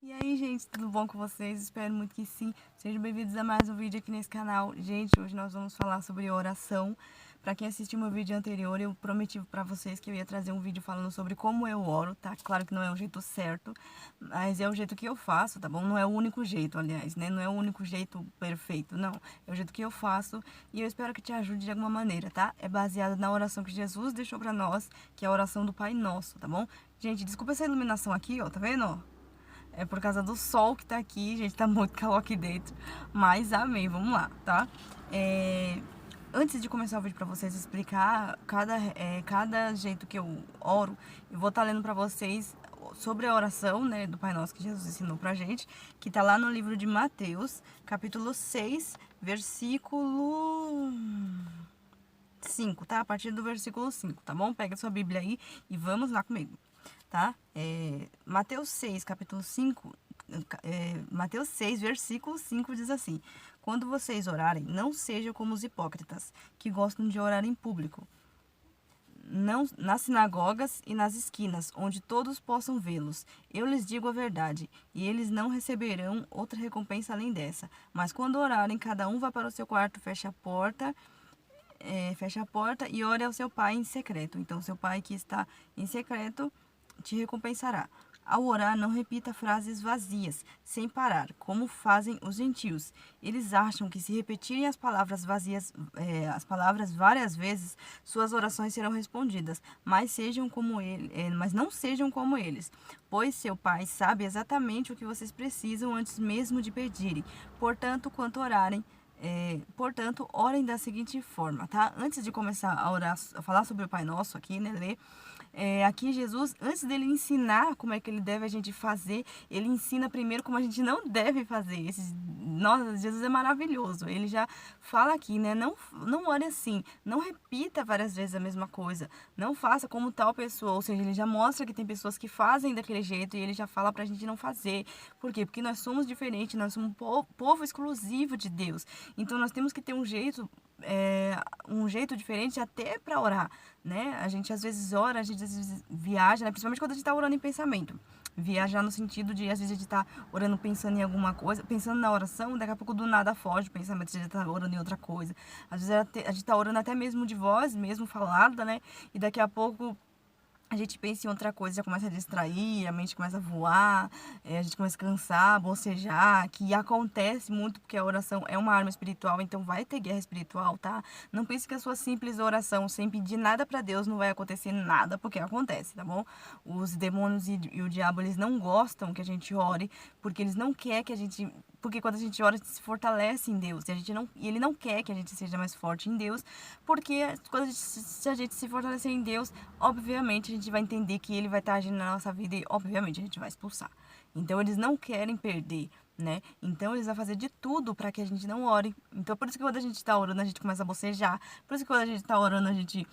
E aí, gente, tudo bom com vocês? Espero muito que sim. Sejam bem-vindos a mais um vídeo aqui nesse canal. Gente, hoje nós vamos falar sobre oração. Pra quem assistiu meu vídeo anterior, eu prometi pra vocês que eu ia trazer um vídeo falando sobre como eu oro, tá? Claro que não é o jeito certo, mas é o jeito que eu faço, tá bom? Não é o único jeito, aliás, né? Não é o único jeito perfeito, não. É o jeito que eu faço e eu espero que te ajude de alguma maneira, tá? É baseado na oração que Jesus deixou pra nós, que é a oração do Pai Nosso, tá bom? Gente, desculpa essa iluminação aqui, ó, tá vendo, ó? É por causa do sol que tá aqui, gente, tá muito calor aqui dentro. Mas amém, vamos lá, tá? Antes de começar o vídeo pra vocês explicar cada jeito que eu oro, eu vou estar lendo pra vocês sobre a oração, né, do Pai Nosso que Jesus ensinou pra gente, que tá lá no livro de Mateus, capítulo 6, versículo 5, tá? A partir do versículo 5, tá bom? Pega sua Bíblia aí e vamos lá comigo, tá? Mateus 6, capítulo 5, Mateus 6, versículo 5 diz assim: Quando vocês orarem, não sejam como os hipócritas, que gostam de orar em público, não nas sinagogas e nas esquinas, onde todos possam vê-los. Eu lhes digo a verdade, e eles não receberão outra recompensa além dessa. Mas quando orarem, cada um vá para o seu quarto, feche a porta e ore ao seu pai em secreto. Então, seu pai que está em secreto te recompensará. Ao orar, não repita frases vazias, sem parar, como fazem os gentios. Eles acham que se repetirem as palavras vazias, as palavras várias vezes, suas orações serão respondidas. Mas não sejam como eles, pois seu pai sabe exatamente o que vocês precisam antes mesmo de pedirem. Portanto, orem da seguinte forma, tá? Antes de começar a orar, a falar sobre o Pai Nosso aqui, né, ler, aqui Jesus, antes dele ensinar como é que ele deve a gente fazer, ele ensina primeiro como a gente não deve fazer. Nossa, Jesus é maravilhoso. Ele já fala aqui, né? Não ore assim, não repita várias vezes a mesma coisa, não faça como tal pessoa. Ou seja, ele já mostra que tem pessoas que fazem daquele jeito e ele já fala pra gente não fazer. Por quê? Porque nós somos diferentes, nós somos um povo exclusivo de Deus. Então nós temos que ter um jeito diferente até para orar, né? A gente às vezes ora, a gente às vezes viaja, né? Principalmente quando a gente está orando em pensamento. Viajar no sentido de, às vezes, a gente tá orando pensando em alguma coisa, pensando na oração, daqui a pouco do nada foge o pensamento, a gente tá orando em outra coisa. Às vezes a gente tá orando até mesmo de voz, mesmo falada, né? E daqui a pouco a gente pensa em outra coisa, já começa a distrair, a mente começa a voar, a gente começa a cansar, bocejar, que acontece muito porque a oração é uma arma espiritual, então vai ter guerra espiritual, tá? Não pense que a sua simples oração, sem pedir nada pra Deus, não vai acontecer nada, porque acontece, tá bom? Os demônios e o diabo, eles não gostam que a gente ore, porque eles não querem que a gente... Porque quando a gente ora, a gente se fortalece em Deus. E ele não quer que a gente seja mais forte em Deus, porque se a gente se fortalecer em Deus, obviamente a gente vai entender que ele vai estar agindo na nossa vida e, obviamente, a gente vai expulsar. Então, eles não querem perder, né? Então, eles vão fazer de tudo para que a gente não ore. Então, por isso que quando a gente tá orando, a gente começa a bocejar. Por isso que quando a gente tá orando, a gente,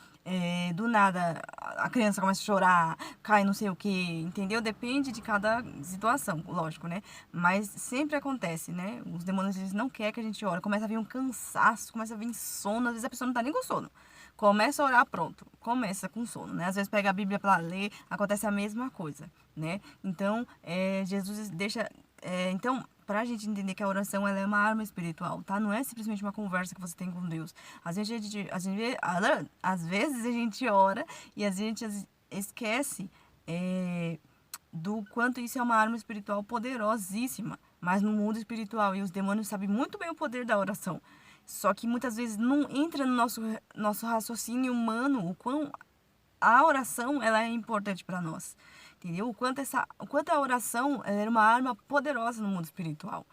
do nada, a criança começa a chorar, cai não sei o que, entendeu? Depende de cada situação, lógico, né? Mas sempre acontece, né? Os demônios, eles não querem que a gente ore. Começa a vir um cansaço, começa a vir sono. Às vezes a pessoa não tá nem com sono. Começa a orar, pronto. Começa com sono, né? Às vezes pega a Bíblia para ler, acontece a mesma coisa, né? Então, Jesus deixa... então, pra gente entender que a oração ela é uma arma espiritual, tá? Não é simplesmente uma conversa que você tem com Deus. Às vezes a gente ora e às vezes a gente esquece do quanto isso é uma arma espiritual poderosíssima. Mas no mundo espiritual, e os demônios sabem muito bem o poder da oração. Só que muitas vezes não entra no nosso raciocínio humano o quão a oração ela é importante para nós. Entendeu? O quanto a oração ela era uma arma poderosa no mundo espiritual.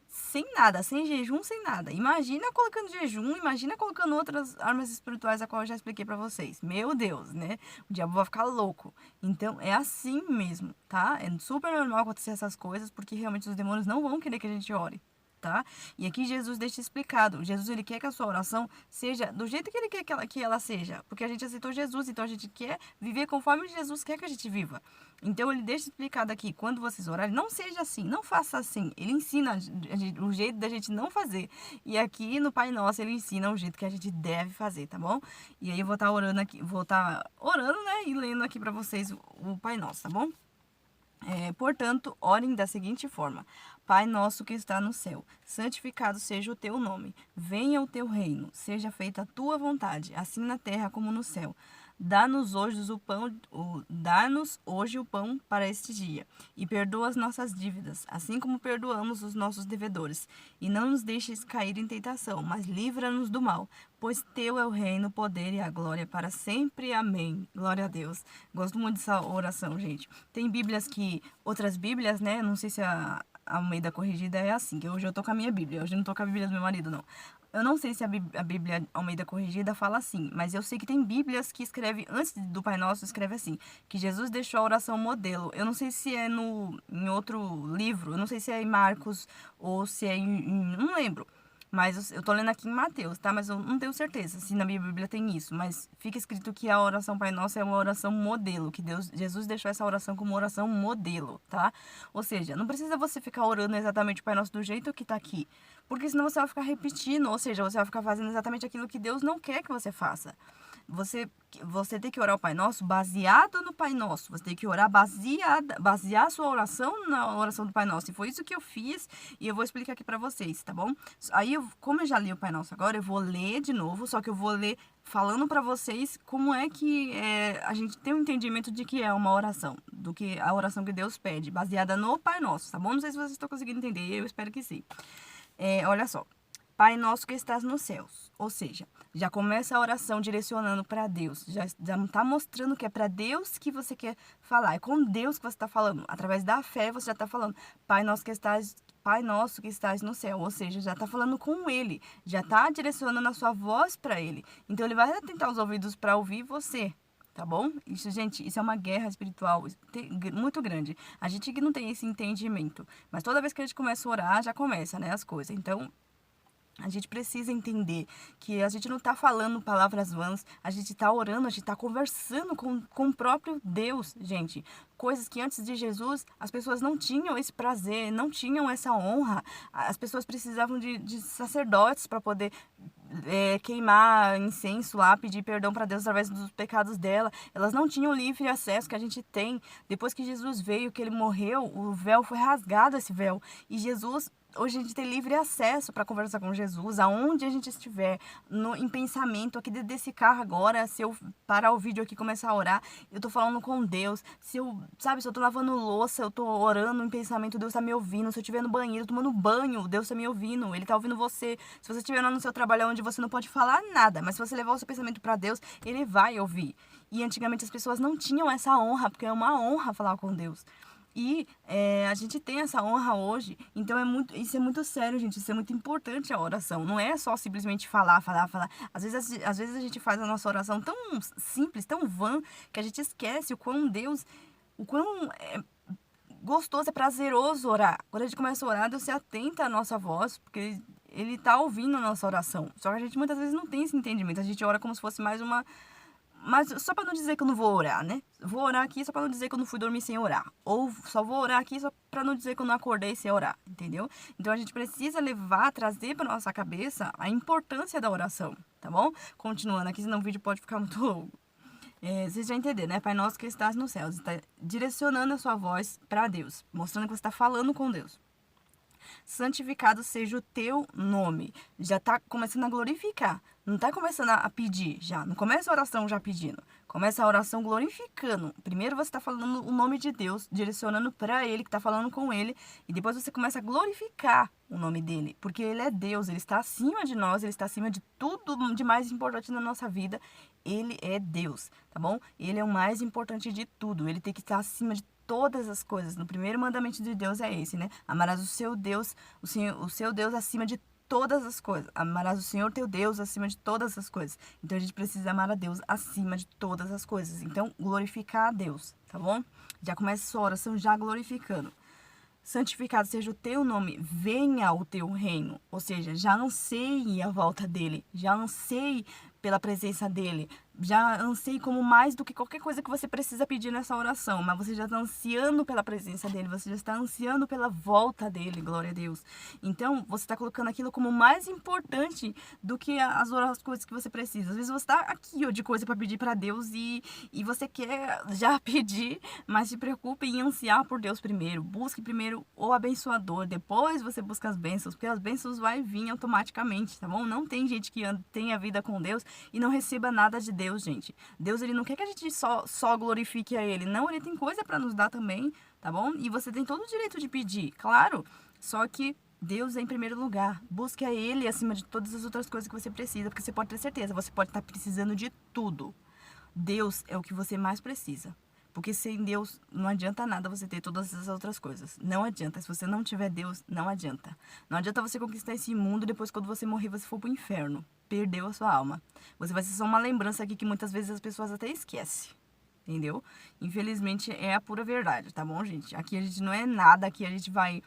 Sem nada, sem jejum, sem nada. Imagina colocando jejum, imagina colocando outras armas espirituais, a qual eu já expliquei pra vocês. Meu Deus, né? O diabo vai ficar louco. Então, é assim mesmo, tá? É super normal acontecer essas coisas, porque realmente os demônios não vão querer que a gente ore. Tá? E aqui Jesus deixa explicado. Jesus ele quer que a sua oração seja do jeito que ele quer que ela seja. Porque a gente aceitou Jesus, então a gente quer viver conforme Jesus quer que a gente viva. Então ele deixa explicado aqui, quando vocês orarem, não seja assim, não faça assim. Ele ensina o jeito da gente não fazer. E aqui no Pai Nosso ele ensina o jeito que a gente deve fazer, tá bom? E aí eu vou estar orando aqui, né, e lendo aqui pra vocês o Pai Nosso, tá bom? Portanto, orem da seguinte forma: Pai nosso que está no céu, santificado seja o teu nome. Venha o teu reino, seja feita a tua vontade, assim na terra como no céu. Dá-nos hoje o pão para este dia, e perdoa as nossas dívidas, assim como perdoamos os nossos devedores. E não nos deixes cair em tentação, mas livra-nos do mal, pois teu é o reino, o poder e a glória para sempre. Amém. Glória a Deus. Gosto muito dessa oração, gente. Tem outras Bíblias, né? Não sei se a Almeida Corrigida é assim, que hoje eu tô com a minha Bíblia, hoje eu não tô com a Bíblia do meu marido, não. Eu não sei se a Bíblia Almeida Corrigida fala assim, mas eu sei que tem Bíblias que escreve, antes do Pai Nosso, escreve assim, que Jesus deixou a oração modelo. Eu não sei se é em outro livro, eu não sei se é em Marcos ou se é não lembro. Mas eu tô lendo aqui em Mateus, tá? Mas eu não tenho certeza se na minha Bíblia tem isso. Mas fica escrito que a oração Pai Nosso é uma oração modelo, que Jesus deixou essa oração como uma oração modelo, tá? Ou seja, não precisa você ficar orando exatamente o Pai Nosso do jeito que tá aqui. Porque senão você vai ficar repetindo, ou seja, você vai ficar fazendo exatamente aquilo que Deus não quer que você faça. Você tem que orar o Pai Nosso baseado no Pai Nosso. Você tem que orar basear a sua oração na oração do Pai Nosso. E foi isso que eu fiz e eu vou explicar aqui pra vocês, tá bom? Aí, como eu já li o Pai Nosso agora, eu vou ler de novo, só que eu vou ler falando pra vocês como é que a gente tem um entendimento de que é uma oração, do que a oração que Deus pede, baseada no Pai Nosso, tá bom? Não sei se vocês estão conseguindo entender, eu espero que sim. Olha só. Pai nosso que estás nos céus. Ou seja, já começa a oração direcionando para Deus. Já está mostrando que é para Deus que você quer falar. É com Deus que você está falando. Através da fé você já está falando. Pai nosso que estás no céu. Ou seja, já está falando com Ele. Já está direcionando a sua voz para Ele. Então Ele vai atentar os ouvidos para ouvir você. Tá bom? Isso, gente, isso é uma guerra espiritual muito grande. A gente que não tem esse entendimento. Mas toda vez que a gente começa a orar, já começa, né, as coisas. Então, a gente precisa entender que a gente não está falando palavras vãs, a gente está orando, a gente está conversando com o próprio Deus, gente. Coisas que antes de Jesus as pessoas não tinham esse prazer, não tinham essa honra. As pessoas precisavam de sacerdotes para poder queimar incenso lá, pedir perdão para Deus através dos pecados dela. Elas não tinham o livre acesso que a gente tem. Depois que Jesus veio, que ele morreu, o véu foi rasgado, esse véu. E Jesus... Hoje a gente tem livre acesso para conversar com Jesus, aonde a gente estiver, em pensamento, aqui desse carro agora, se eu parar o vídeo aqui e começar a orar, eu tô falando com Deus. Se eu tô lavando louça, eu tô orando em pensamento, Deus tá me ouvindo. Se eu estiver no banheiro tomando banho, Deus tá me ouvindo, Ele tá ouvindo você. Se você estiver lá no seu trabalho onde você não pode falar nada, mas se você levar o seu pensamento para Deus, Ele vai ouvir. E antigamente as pessoas não tinham essa honra, porque é uma honra falar com Deus. E a gente tem essa honra hoje, então isso é muito sério, gente, isso é muito importante a oração. Não é só simplesmente falar. Às vezes a gente faz a nossa oração tão simples, tão vã, que a gente esquece o quão gostoso, é prazeroso orar. Quando a gente começa a orar, Deus se atenta à nossa voz, porque Ele tá ouvindo a nossa oração. Só que a gente muitas vezes não tem esse entendimento, a gente ora como se fosse mais uma... Mas só para não dizer que eu não vou orar, né? Vou orar aqui só para não dizer que eu não fui dormir sem orar. Ou só vou orar aqui só para não dizer que eu não acordei sem orar, entendeu? Então a gente precisa trazer para nossa cabeça a importância da oração, tá bom? Continuando aqui, senão o vídeo pode ficar muito longo. Vocês já entenderam, né? Pai nosso que estás nos céus. Está direcionando a sua voz para Deus, mostrando que você está falando com Deus. Santificado seja o teu nome. Já está começando a glorificar. Não está começando a pedir já. Não começa a oração já pedindo. Começa a oração glorificando. Primeiro você está falando o nome de Deus, direcionando para Ele, que está falando com Ele. E depois você começa a glorificar o nome dEle. Porque Ele é Deus, Ele está acima de nós, Ele está acima de tudo de mais importante na nossa vida. Ele é Deus, tá bom? Ele é o mais importante de tudo. Ele tem que estar acima de todas as coisas. No primeiro mandamento de Deus é esse, né? Amarás o seu Deus, o seu Deus acima de todas as coisas. Amarás o Senhor teu Deus acima de todas as coisas. Então a gente precisa amar a Deus acima de todas as coisas. Então glorificar a Deus, tá bom? Já começa a sua oração já glorificando. Santificado seja o teu nome, venha o teu reino. Ou seja, já anseie a volta dele, já anseie pela presença dele. já anseie como mais do que qualquer coisa que você precisa pedir nessa oração, mas você já está ansiando pela presença dele, você já está ansiando pela volta dele, glória a Deus. Então, você está colocando aquilo como mais importante do que as coisas que você precisa. Às vezes você está aqui, ó, de coisa para pedir para Deus e você quer já pedir, mas se preocupe em ansiar por Deus primeiro. Busque primeiro o abençoador, depois você busca as bênçãos, porque as bênçãos vai vir automaticamente, tá bom? Não tem gente que tenha vida com Deus e não receba nada de Deus, gente. Deus, ele não quer que a gente só glorifique a ele. Não, ele tem coisa para nos dar também, tá bom? E você tem todo o direito de pedir, claro. Só que Deus é em primeiro lugar. Busque a ele acima de todas as outras coisas que você precisa, porque você pode ter certeza, você pode estar precisando de tudo. Deus é o que você mais precisa. Porque sem Deus não adianta nada você ter todas essas outras coisas. Não adianta. Se você não tiver Deus, não adianta. Não adianta você conquistar esse mundo e depois quando você morrer você for pro inferno. Perdeu a sua alma. Você vai ser só uma lembrança aqui que muitas vezes as pessoas até esquecem. Entendeu? Infelizmente é a pura verdade, tá bom, gente? Aqui a gente não é nada, aqui a gente vai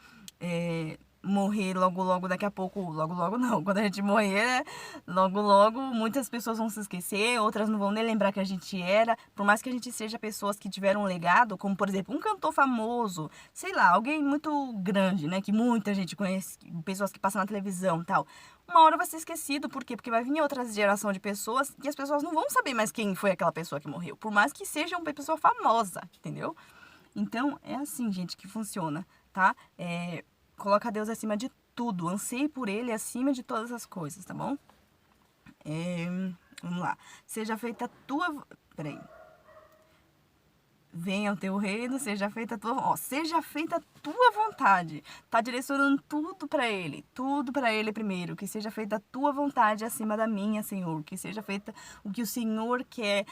morrer logo daqui a pouco, logo não, quando a gente morrer, logo muitas pessoas vão se esquecer, outras não vão nem lembrar que a gente era, por mais que a gente seja pessoas que tiveram um legado, como por exemplo um cantor famoso, sei lá, alguém muito grande, né, que muita gente conhece, pessoas que passam na televisão e tal, uma hora vai ser esquecido, por quê? Porque vai vir outra geração de pessoas e as pessoas não vão saber mais quem foi aquela pessoa que morreu, por mais que seja uma pessoa famosa, entendeu? Então, é assim, gente, que funciona, tá? Coloca Deus acima de tudo. Anseie por ele acima de todas as coisas, tá bom? Vamos lá. Seja feita a tua... Peraí. Venha o teu reino, seja feita a tua, seja feita a tua vontade. Tá direcionando tudo para ele primeiro, que seja feita a tua vontade acima da minha, Senhor, que seja feita o que o Senhor quer.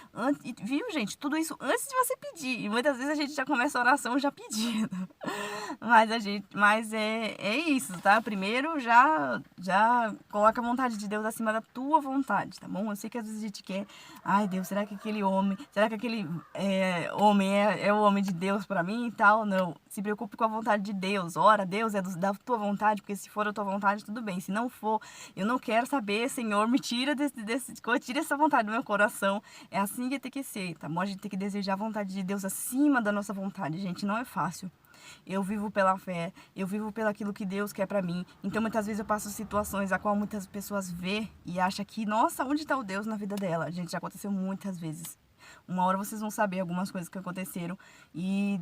Viu, gente? Tudo isso antes de você pedir. E muitas vezes a gente já começa a oração já pedindo. Mas é isso, tá? Primeiro já coloca a vontade de Deus acima da tua vontade, tá bom? Eu sei que às vezes a gente quer, ai Deus, será que aquele homem homem é o homem de Deus pra mim e tal? Não, se preocupe com a vontade de Deus. Ora, Deus é da tua vontade, porque se for a tua vontade, tudo bem. Se não for, eu não quero saber, Senhor, me tira tira essa vontade do meu coração. É assim que tem que ser, tá bom? A gente tem que desejar a vontade de Deus acima da nossa vontade, gente, não é fácil. Eu vivo pela fé, eu vivo pelo aquilo que Deus quer pra mim. Então, muitas vezes eu passo situações a qual muitas pessoas vê e acham que, nossa, onde tá o Deus na vida dela? Gente, já aconteceu muitas vezes. Uma hora vocês vão saber algumas coisas que aconteceram e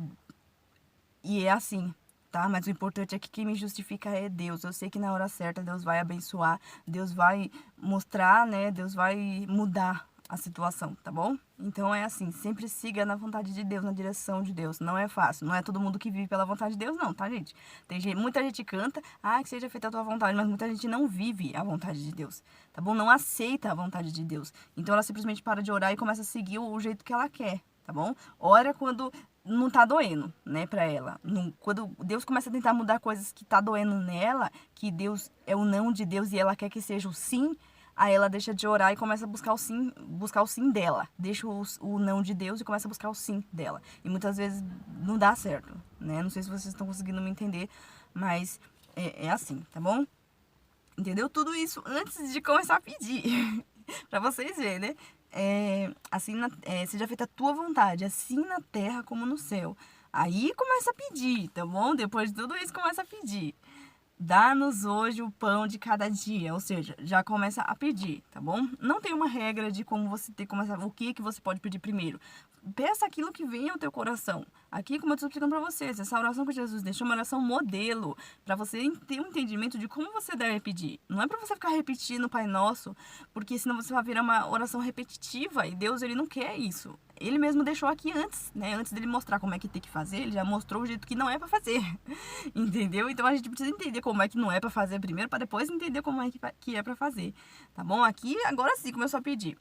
é assim, tá? Mas o importante é que quem me justifica é Deus. Eu sei que na hora certa Deus vai abençoar, Deus vai mostrar, né? Deus vai mudar a situação, tá bom? Então é assim, sempre siga na vontade de Deus, na direção de Deus. Não é fácil, não é todo mundo que vive pela vontade de Deus, não, tá, gente? Muita gente canta, que seja feita a tua vontade, mas muita gente não vive a vontade de Deus, tá bom? Não aceita a vontade de Deus. Então ela simplesmente para de orar e começa a seguir o jeito que ela quer, tá bom? Ora quando não tá doendo, né, pra ela. Quando Deus começa a tentar mudar coisas que tá doendo nela, que Deus é o não de Deus e ela quer que seja o sim, aí ela deixa de orar e começa a buscar o sim dela. Deixa o não de Deus e começa a buscar o sim dela. E muitas vezes não dá certo, né? Não sei se vocês estão conseguindo me entender, mas é assim, tá bom? Entendeu? Tudo isso antes de começar a pedir. Pra vocês verem, né? Seja feita a tua vontade, assim na terra como no céu. Aí começa a pedir, tá bom? Depois de tudo isso, começa a pedir. Dá-nos hoje o pão de cada dia, ou seja, já começa a pedir, tá bom? Não tem uma regra de como você tem que começar, o que você pode pedir primeiro. Peça aquilo que vem ao teu coração. Aqui, como eu estou explicando para vocês, essa oração que Jesus deixou é uma oração modelo, para você ter um entendimento de como você deve pedir. Não é para você ficar repetindo o Pai Nosso, porque senão você vai virar uma oração repetitiva, e Deus, ele não quer isso. Ele mesmo deixou aqui antes, né? Antes dele mostrar como é que tem que fazer, ele já mostrou o jeito que não é para fazer. Entendeu? Então a gente precisa entender como é que não é para fazer primeiro, para depois entender como é que é para fazer. Tá bom? Aqui, agora sim, começou a pedir.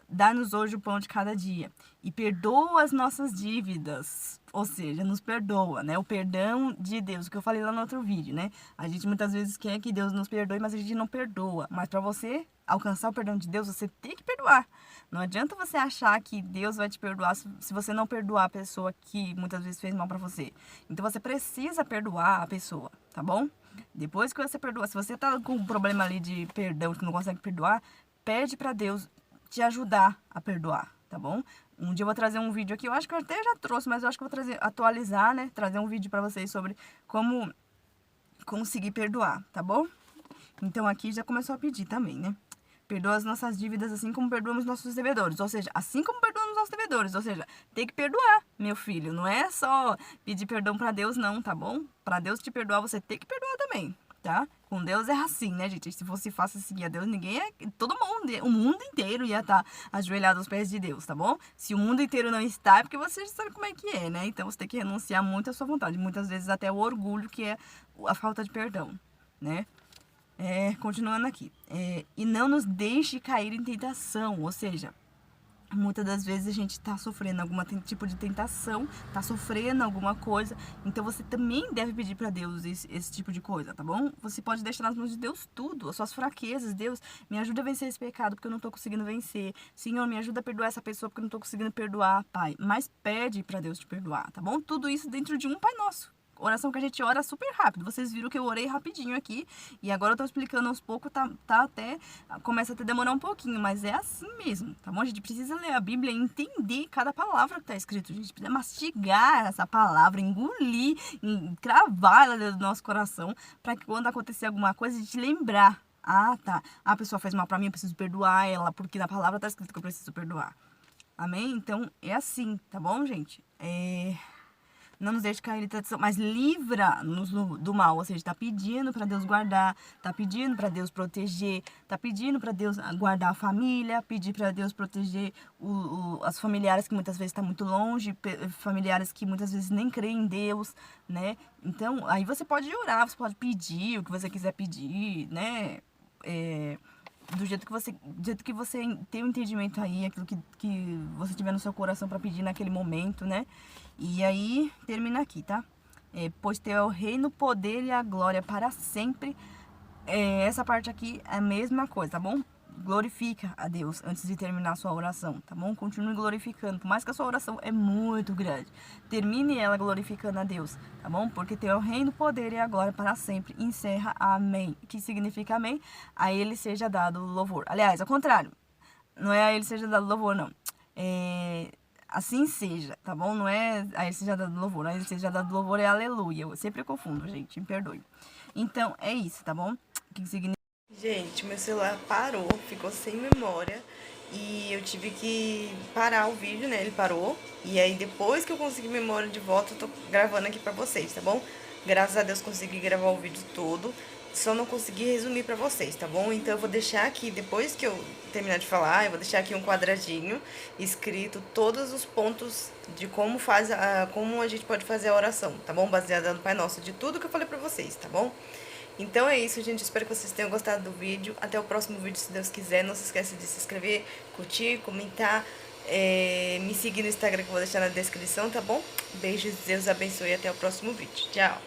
Dá-nos hoje o pão de cada dia e perdoa as nossas dívidas, ou seja, nos perdoa, né? O perdão de Deus, o que eu falei lá no outro vídeo, né? A gente muitas vezes quer que Deus nos perdoe, mas a gente não perdoa. Mas para você alcançar o perdão de Deus, você tem que perdoar. Não adianta você achar que Deus vai te perdoar se você não perdoar a pessoa que muitas vezes fez mal para você. Então você precisa perdoar a pessoa, tá bom? Depois que você perdoa, se você tá com um problema ali de perdão que não consegue perdoar, pede para Deus te ajudar a perdoar, tá bom? Um dia eu vou trazer um vídeo aqui, eu acho que eu até já trouxe, mas eu acho que eu vou atualizar, né? Trazer um vídeo pra vocês sobre como conseguir perdoar, tá bom? Então aqui já começou a pedir também, né? Perdoa as nossas dívidas assim como perdoamos nossos devedores. Ou seja, assim como perdoamos nossos devedores. Ou seja, tem que perdoar, meu filho. Não é só pedir perdão pra Deus, não, tá bom? Pra Deus te perdoar, você tem que perdoar também, tá? Com Deus é assim, né, gente? Se fosse fácil seguir a Deus, ninguém é... Todo mundo, o mundo inteiro ia estar ajoelhado aos pés de Deus, tá bom? Se o mundo inteiro não está, é porque você já sabe como é que é, né? Então você tem que renunciar muito à sua vontade. Muitas vezes até o orgulho, que é a falta de perdão, né? Continuando aqui. E não nos deixe cair em tentação. Ou seja, muitas das vezes a gente está sofrendo algum tipo de tentação, está sofrendo alguma coisa. Então você também deve pedir para Deus esse tipo de coisa, tá bom? Você pode deixar nas mãos de Deus tudo, as suas fraquezas. Deus, me ajuda a vencer esse pecado porque eu não estou conseguindo vencer. Senhor, me ajuda a perdoar essa pessoa porque eu não estou conseguindo perdoar, Pai. Mas pede para Deus te perdoar, tá bom? Tudo isso dentro de um Pai Nosso. Oração que a gente ora super rápido. Vocês viram que eu orei rapidinho aqui. E agora eu tô explicando aos poucos, tá até... Começa a demorar um pouquinho, mas é assim mesmo, tá bom? A gente precisa ler a Bíblia e entender cada palavra que tá escrito. A gente precisa mastigar essa palavra, engolir, cravar ela dentro do nosso coração, para que quando acontecer alguma coisa, a gente lembrar. Ah, tá. A pessoa fez mal pra mim, eu preciso perdoar ela, porque na palavra tá escrito que eu preciso perdoar. Amém? Então, é assim, tá bom, gente? Não nos deixe cair em tentação, mas livra-nos do mal. Ou seja, está pedindo para Deus guardar, está pedindo para Deus proteger, está pedindo para Deus guardar a família, pedir para Deus proteger as familiares que muitas vezes estão muito longe, familiares que muitas vezes nem creem em Deus, né? Então, aí você pode orar, você pode pedir o que você quiser pedir, né? Do jeito que você tem um entendimento aí, aquilo que você tiver no seu coração para pedir naquele momento, né? E aí, termina aqui, tá? Pois teu é o reino, o poder e a glória para sempre. Essa parte aqui é a mesma coisa, tá bom? Glorifica a Deus antes de terminar a sua oração, tá bom? Continue glorificando, por mais que a sua oração é muito grande. Termine ela glorificando a Deus, tá bom? Porque teu é o reino, o poder e a glória para sempre. Encerra amém. Que significa amém? A ele seja dado louvor. Aliás, ao contrário. Não é a ele seja dado louvor, não. Assim seja, tá bom? Não é a ele seja dado louvor. A ele seja dado louvor é aleluia. Eu sempre confundo, gente. Me perdoe. Então, é isso, tá bom? Que significa... Gente, meu celular parou, ficou sem memória e eu tive que parar o vídeo, né? Ele parou. E aí depois que eu consegui memória de volta, eu tô gravando aqui pra vocês, tá bom? Graças a Deus consegui gravar o vídeo todo, só não consegui resumir pra vocês, tá bom? Então eu vou deixar aqui, depois que eu terminar de falar, eu vou deixar aqui um quadradinho escrito todos os pontos de como a gente pode fazer a oração, tá bom? Baseada no Pai Nosso, de tudo que eu falei pra vocês, tá bom? Então é isso, gente. Espero que vocês tenham gostado do vídeo. Até o próximo vídeo, se Deus quiser. Não se esqueça de se inscrever, curtir, comentar, me seguir no Instagram que eu vou deixar na descrição, tá bom? Beijos, Deus abençoe e até o próximo vídeo. Tchau!